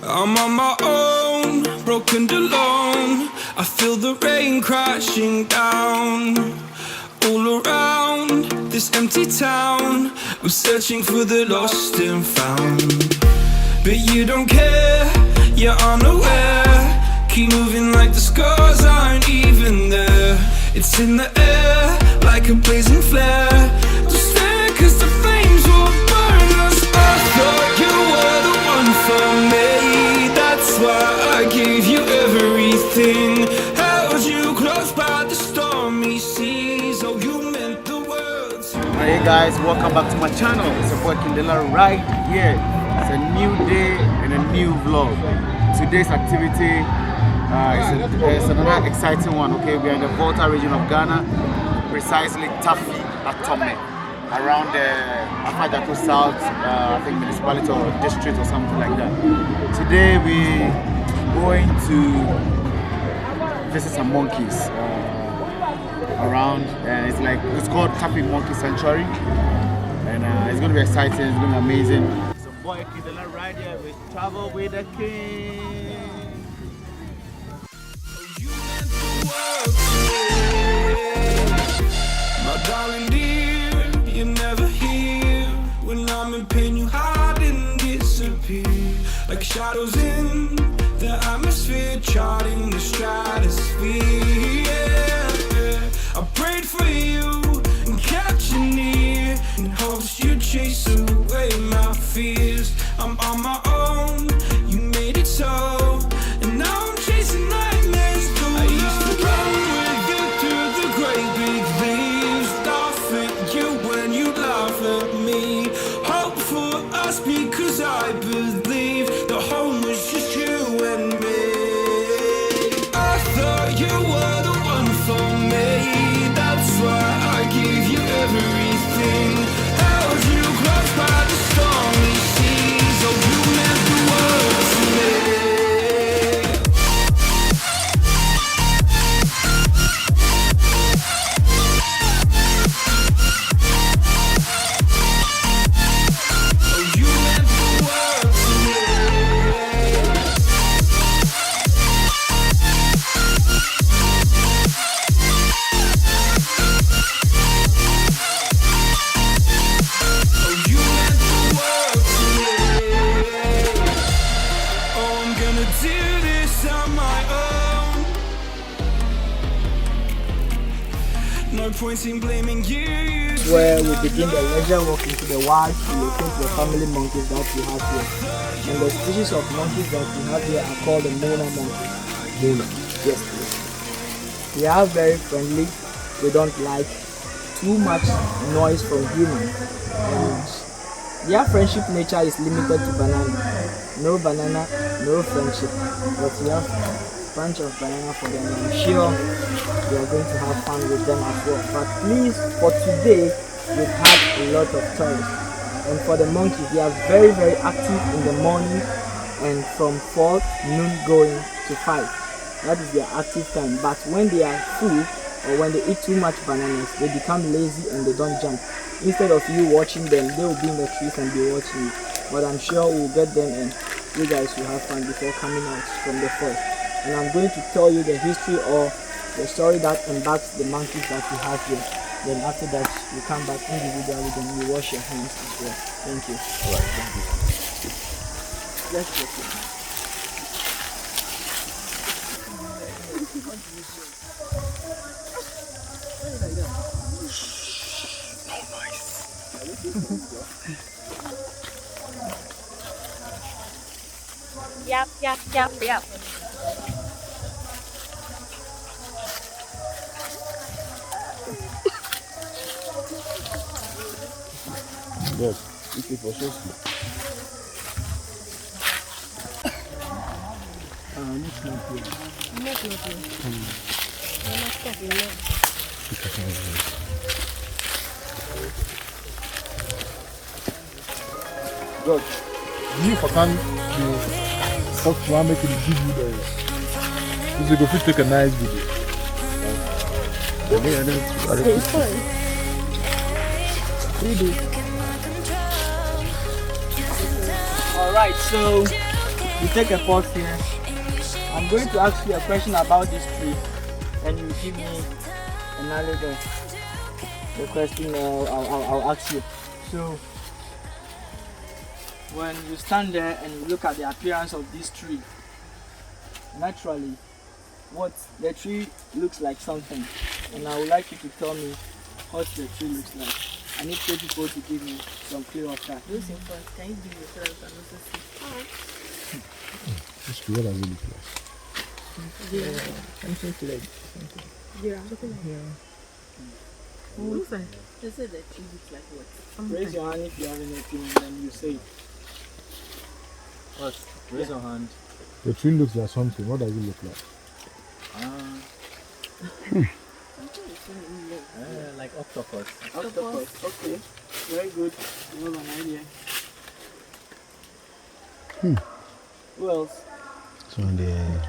I'm on my own, broken alone. I feel the rain crashing down all around this empty town. I'm searching for the lost and found, but you don't care, you're unaware. Keep moving like the scars aren't even there. It's in the air like a blazing flare. Just stare, cause the flames will burn us. I thought you were the one for me, that's why I gave you everything. Held you close by the stormy seas. Oh, you meant the world to me. Hey guys, welcome back to my channel. It's your boy Kinng right here. It's a new day and a new vlog. Today's activity it's another exciting one. Okay, we are in the Volta region of Ghana, precisely Tafi Atome, around the Afajako South, I think municipality or district or something like that. Today we're going to visit some monkeys around, and it's called Tafi Monkey Sanctuary, and it's going to be exciting. It's going to be amazing. So boy Kinng right here with Travel with the King. My darling dear, you're never here. When I'm in pain, you hide and disappear, like shadows in the atmosphere, charting the stratosphere. Yeah. I prayed for you and kept you near, in hopes you'd chase away my fears. I'm on my own, you made it so, and now I'm chasing nightmares. I used to run with you through the great big leaves, laugh at you when you laugh at me. Hope for us because I believe the home was just you and me. I thought you were the one for me, that's why I gave you everything. Held you close by the stormy seas. Oh, you meant the world to me. No point in blaming you. Where we begin the leisure walk into the wild to locate the family monkeys that we have here. And the species of monkeys that we have here are called the Mona monkeys. Mona? Yes, please. They are very friendly. They don't like too much noise from humans. And their friendship nature is limited to banana. No banana, no friendship. But we have bunch of banana for them. I'm sure we are going to have fun with them as well. But please, for today, we've had a lot of toys. And for the monkeys, they are very, very active in the morning and from 4 noon going to 5. That is their active time. But when they are full or when they eat too much bananas, they become lazy and they don't jump. Instead of you watching them, they will be in the trees and be watching you. But I'm sure we'll get them and you guys will have fun before coming out from the forest. And I'm going to tell you the history or the story that embarks the monkeys that we have here. Then after that, you come back individually, then you wash your hands as well. Thank you. Alright, thank you. Let's go. Yep. Yes, this is for sure. God, you for can talk to one, make him give you the. This is going to take a nice video. It's fun. We do. Alright, so You take a pause here. I'm going to ask you a question about this tree, and you give me a knowledge of the question I'll ask you. So, when you stand there and you look at the appearance of this tree, naturally, what the tree looks like something, and I would like you to tell me what the tree looks like. I need 2 people to give me some clue of that. Those in front, can you give me so that I can also see? This tree, what does it look like? Something like Yeah. Looks like, they say the tree looks like what? Raise your hand if you have anything, and then you say it. What? Raise your hand. The tree looks like something. What does it look like? Like octopus. Octopus. Okay. Very good. You have an idea. Who else? So there.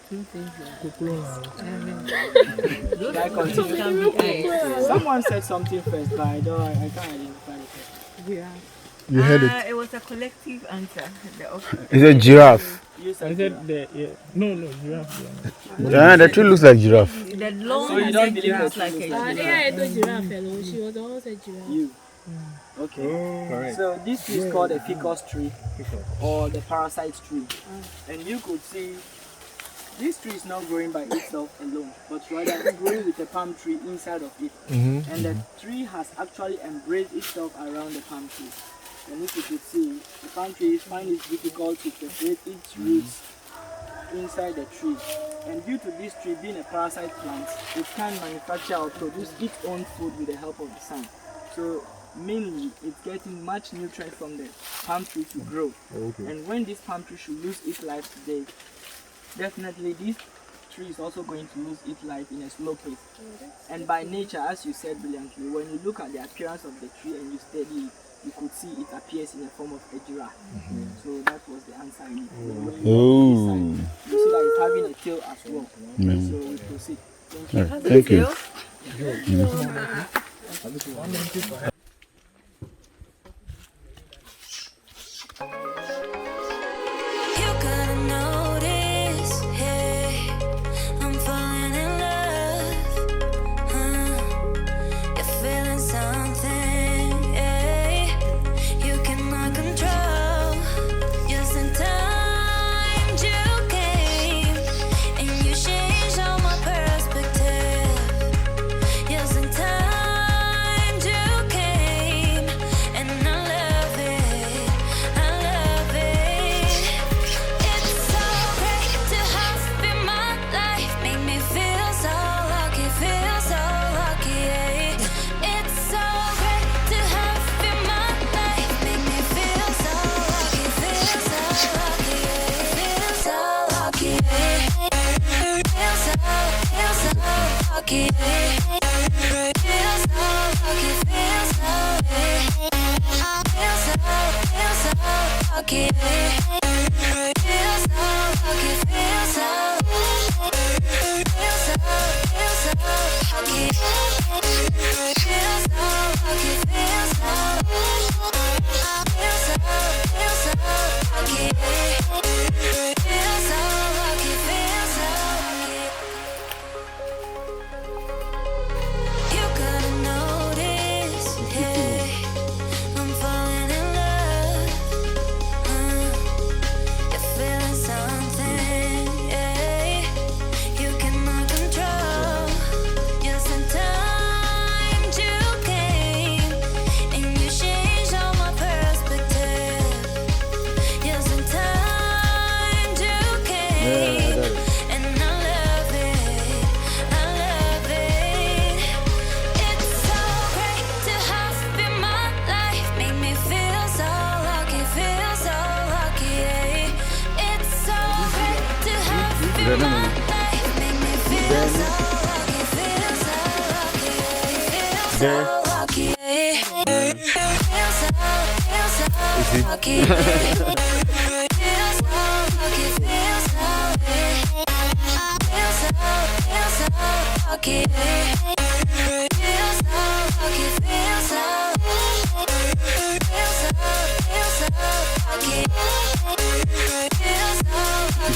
Two things Should I continue? Someone said something first, but I can't identify it first. Yeah. You heard it. It was a collective answer. It's a giraffe. You said I said giraffe. Yeah, the tree looks like giraffe. The long So you don't believe looks that like tree a looks like giraffe. I told giraffe fellow. She was the one who said giraffe. You. Okay. Correct. So this tree is called a ficus tree or the parasite tree. And you could see this tree is not growing by itself alone, but rather growing with a palm tree inside of it. And the tree has actually embraced itself around the palm tree. And if you could see, the palm tree finds it difficult to separate its roots inside the tree. And due to this tree being a parasite plant, it can manufacture or produce its own food with the help of the sun. So mainly it's getting much nutrient from the palm tree to grow. And when this palm tree should lose its life today, definitely this tree is also going to lose its life in a slow pace. And by nature, as you said brilliantly, when you look at the appearance of the tree and you study it, you could see it appears in the form of a giraffe. So that was the answer in it. When you look at this side, you see that it's having a tail as well. So we proceed. Thank you. Thank you. You gotta notice, hey, I'm falling in love. You're feeling something, hey, you cannot control. Just in time you came, and you changed all my perspective. Just in time you came, and I love it, I love it. It's so great to have in my life, make me feel so lucky, yeah. It's so great to have in my life, make me feel so lucky, yeah. Feel so lucky, yeah. Feel so lucky, yeah. Feel so lucky, feel so, yeah. Feel so lucky, yeah. Feel so lucky, feel so, feel so lucky, feel so lucky, feel so, feel so lucky, feel so lucky, feel so lucky. You gotta notice, hey, I'm falling in love. You're feeling something, yeah, you cannot control. Just in time you came, and you changed all my perspective. Just in time you came, and I love it, I love it. It's so great to have in my life, make me feel so lucky, yeah. It's so great to have in my life, make me feel so lucky, yeah. Feel so lucky, yeah. Feel so lucky, yeah. Feel so lucky, feel so, yeah. Feel so lucky, yeah. Feel so lucky, feel so, feel so lucky, feel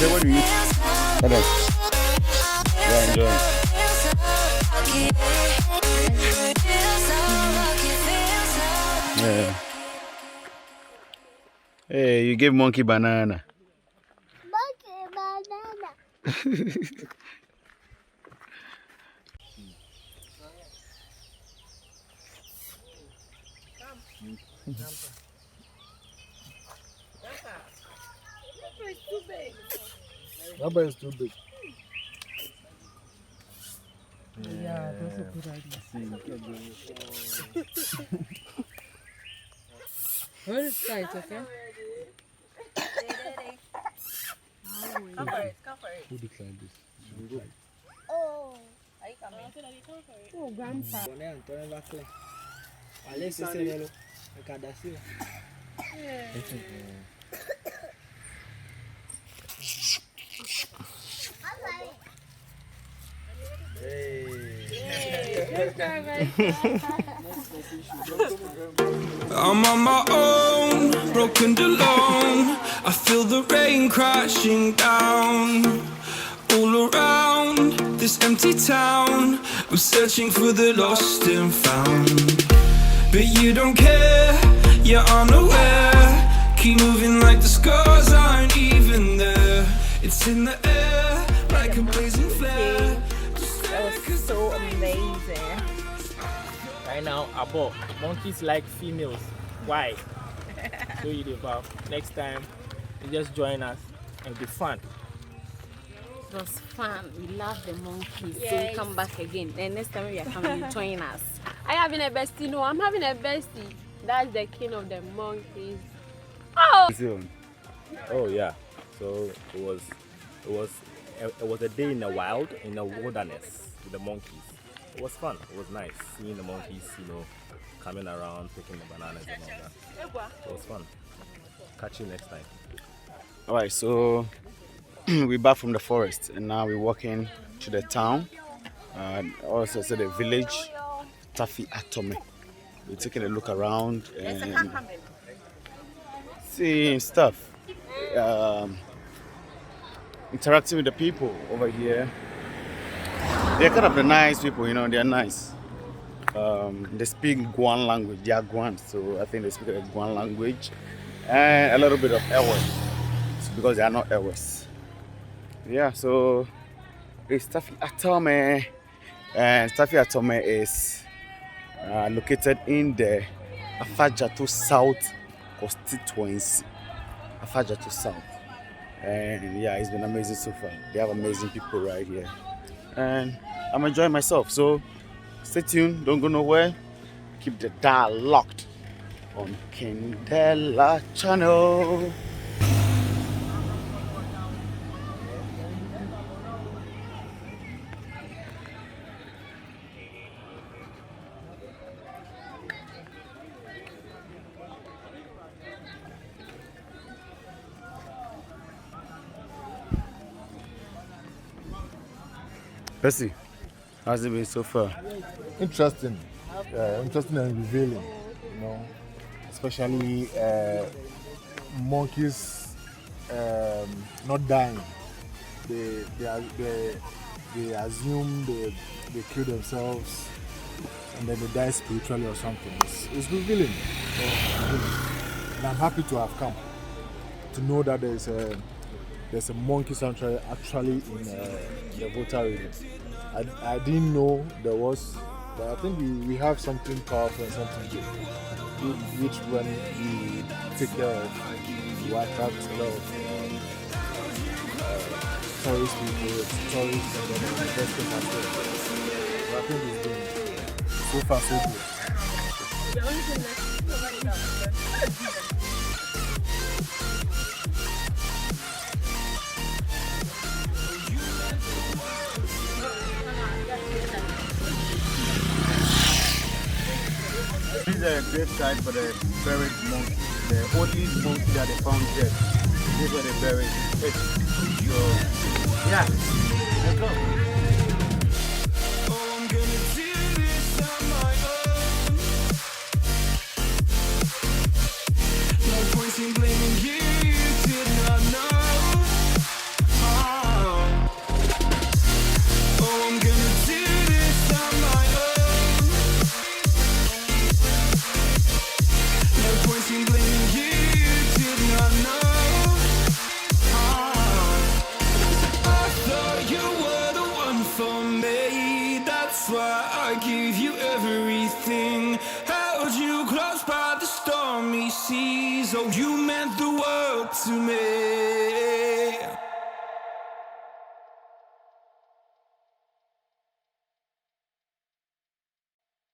say what do you eat? What else? Yeah, enjoy. Yeah. Hey, you gave monkey banana. Monkey banana. That boy is too big. Yeah, that's a good idea. Where is tight, okay? Who declined this? Oh. Oh, grandpa. I'm on my own, broken alone. I feel the rain crashing down all around this empty town. I'm searching for the lost and found, but you don't care, you're unaware. Keep moving like the scars aren't even there. It's in the air like a blazing flare. That was so amazing. Right now, above monkeys like females. Why? Show you the above. Next time, you just join us and be fun. It was fun. We love the monkeys. So we come back again. Then next time we are coming, you join us. I having a bestie. No, I'm having a bestie. That's the king of the monkeys. Oh! Oh yeah. So it was a day in the wild, in the wilderness with the monkeys. It was fun. It was nice seeing the monkeys, coming around, picking the bananas and all that. It was fun. Catch you next time. All right, so we're back from the forest and now we're walking to the town. Also to the village, Tafi Atome. We're taking a look around and seeing stuff. Interacting with the people over here. They're kind of the nice people, they're nice. They speak Guan language, they are Guan, so I think they speak the Guan language. And a little bit of Ewas, because they are not Ewas. Yeah, so it's Tafi Atome. And Tafi Atome is located in the Afajatu South constituency. Afajatu South. And yeah, it's been amazing so far. They have amazing people right here. And I'm enjoying myself. So stay tuned, don't go nowhere. Keep the dial locked on Kinng channel. Percy, how's it been so far? Interesting. Interesting and revealing, especially monkeys not dying. They assume they kill themselves and then they die spiritually or something. It's revealing. And I'm happy to have come to know that there's a monkey sanctuary actually in the Volta region. I didn't know there was, but I think we have something powerful and something good, which when we take care of, we attract a lot of tourist people, tourists and then investors as well. So I think it's been so far so good. This is a great site for the buried monkey. The only monkey that they found dead. This is where they buried it. So, yeah, let's go. Oh, I'm gonna do this on my own. No point in blaming you, you did not know. fly, I gave you everything. Held you close by the stormy seas. Oh, you meant the world to me.